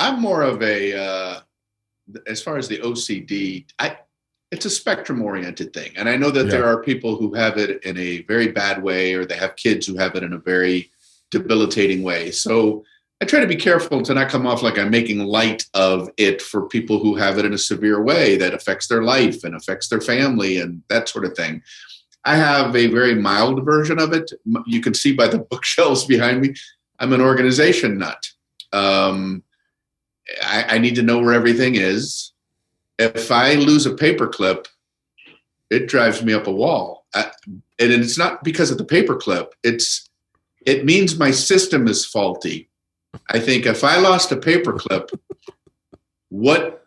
I'm more of as far as the OCD, it's a spectrum oriented thing. And I know that Yeah. there are people who have it in a very bad way, or they have kids who have it in a very debilitating way. So I try to be careful to not come off like I'm making light of it for people who have it in a severe way that affects their life and affects their family and that sort of thing. I have a very mild version of it. You can see by the bookshelves behind me, I'm an organization nut. I need to know where everything is. If I lose a paperclip, it drives me up a wall. And it's not because of the paperclip. It means my system is faulty. I think if I lost a paperclip, what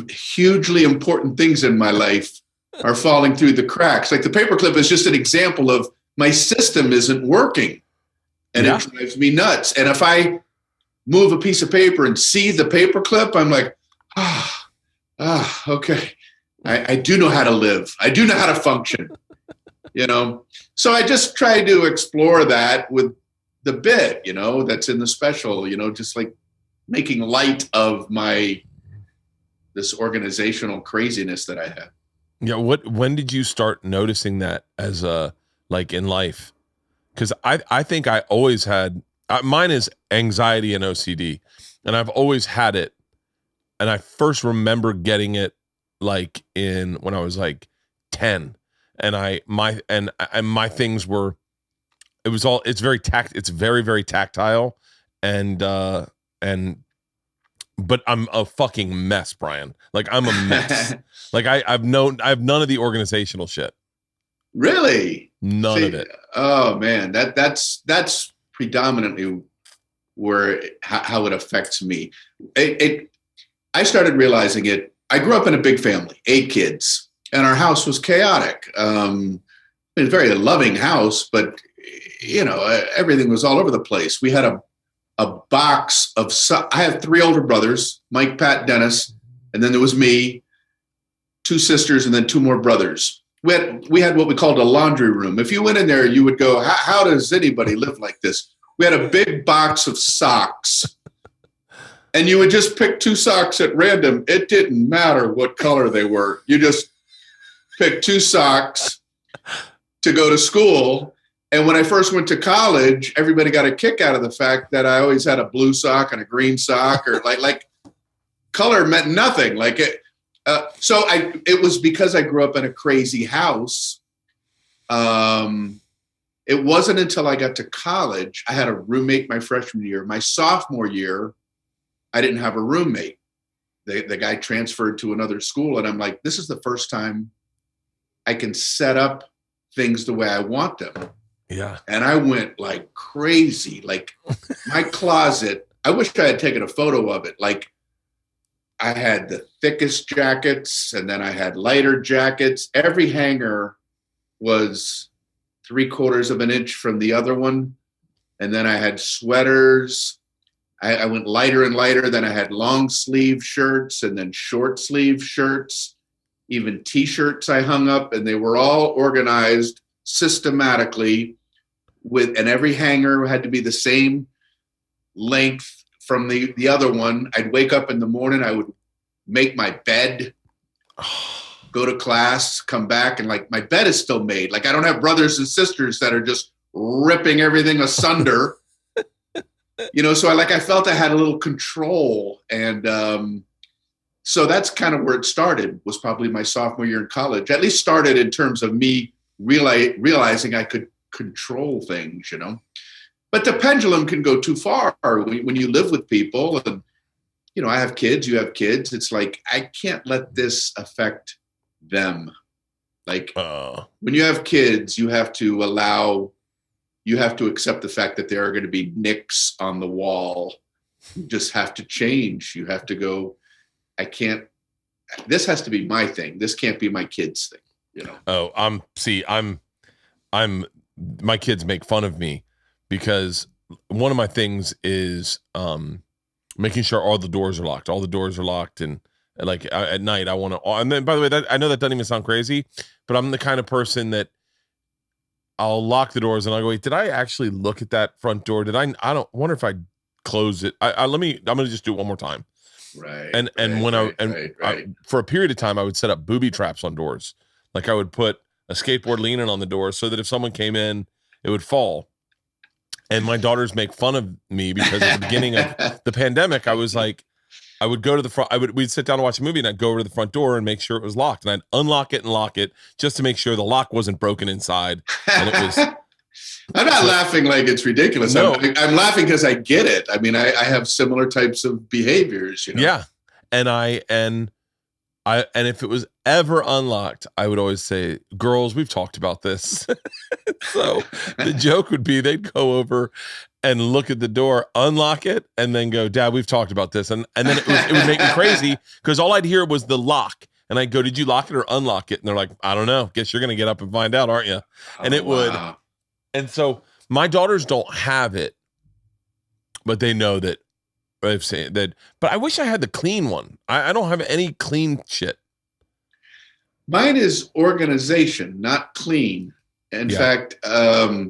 hugely important things in my life are falling through the cracks? Like the paperclip is just an example of my system isn't working, and it drives me nuts. And if I move a piece of paper and see the paperclip, I'm like, okay. I do know how to live. I do know how to function, So I just try to explore that with the bit, that's in the special, just like making light of this organizational craziness that I have. Yeah. When did you start noticing that as like in life? Because I think I always had, mine is anxiety and OCD, and I've always had it. And I first remember getting it like when I was like 10, and my things were, it's very, very tactile, but I'm a fucking mess, Brian. Like I'm a mess. Like I have none of the organizational shit. Really? None of it. Oh man, that's predominantly how it affects me. I started realizing it. I grew up in a big family, 8 kids, and our house was chaotic. It was a very loving house, but everything was all over the place. We had a box of. I have 3 older brothers, Mike, Pat, Dennis, and then there was me, 2 sisters, and then 2 more brothers. We had what we called a laundry room. If you went in there, you would go, how does anybody live like this? We had a big box of socks, and you would just pick 2 socks at random. It didn't matter what color they were. You just picked 2 socks to go to school. And when I first went to college, everybody got a kick out of the fact that I always had a blue sock and a green sock, or like color meant nothing. Like it. So it was because I grew up in a crazy house. It wasn't until I got to college, I had a roommate my freshman year. My sophomore year, I didn't have a roommate. The guy transferred to another school, and I'm like, this is the first time I can set up things the way I want them. Yeah. And I went like crazy. Like my closet, I wish I had taken a photo of it. Like I had the thickest jackets, and then I had lighter jackets. Every hanger was 3/4 of an inch from the other one. And then I had sweaters. I went lighter and lighter. Then I had long sleeve shirts, and then short sleeve shirts, even t-shirts I hung up, and they were all organized systematically and every hanger had to be the same length from the other one. I'd wake up in the morning, I would make my bed, go to class, come back, and like my bed is still made. Like I don't have brothers and sisters that are just ripping everything asunder. So I felt I had a little control. And so that's kind of where it started, was probably my sophomore year in college. At least started in terms of me realizing I could control things, But the pendulum can go too far when you live with people. And, I have kids, you have kids. It's like, I can't let this affect them. Like when you have kids, you have to accept the fact that there are going to be nicks on the wall. You just have to change. You have to go, this has to be my thing. This can't be my kid's thing, Oh, my kids make fun of me because one of my things is making sure all the doors are locked. All the doors are locked, and like at night I want to. And then, by the way, I know that doesn't even sound crazy, but I'm the kind of person that I'll lock the doors and I'll go, wait, did I actually look at that front door? I don't wonder if I close it. I'm going to just do it one more time. Right. And when I for a period of time, I would set up booby traps on doors. Like I would put a skateboard leaning on the door so that if someone came in, it would fall. And my daughters make fun of me because at the beginning of the pandemic, I was like, I would go to the front, we'd sit down and watch a movie and I'd go over to the front door and make sure it was locked. And I'd unlock it and lock it just to make sure the lock wasn't broken inside. And it was. I'm not laughing like it's ridiculous. No. I'm laughing because I get it. I mean, I have similar types of behaviors, you know? Yeah. And if it was ever unlocked, I would always say, girls, we've talked about this. So the joke would be they'd go over and look at the door, unlock it, and then go, Dad, we've talked about this. And then it would make me crazy because all I'd hear was the lock. And I'd go, did you lock it or unlock it? And they're like, I don't know. Guess you're going to get up and find out, aren't you? And it would. And so my daughters don't have it, but they know that I've seen that. But I wish I had the clean one. I don't have any clean shit. Mine is organization, not clean. In fact, I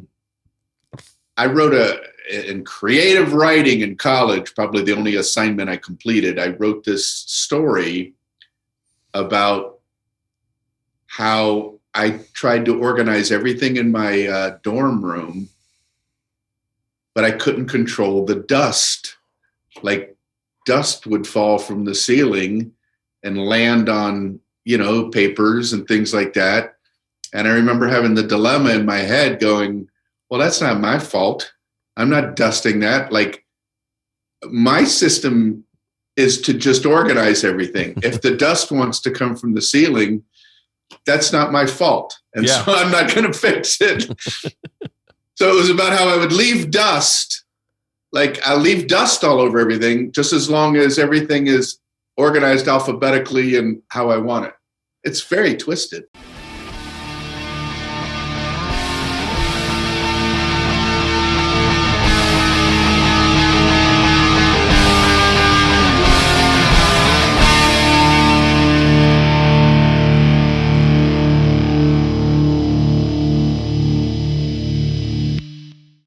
wrote in creative writing in college, probably the only assignment I completed. I wrote this story about how I tried to organize everything in my dorm room, but I couldn't control the dust. Like dust would fall from the ceiling and land on, papers and things like that. And I remember having the dilemma in my head going, well, that's not my fault. I'm not dusting that. Like my system is to just organize everything. If the dust wants to come from the ceiling, that's not my fault. And so I'm not going to fix it. So it was about how I would leave dust. Like I'll leave dust all over everything, just as long as everything is organized alphabetically and how I want it. It's very twisted.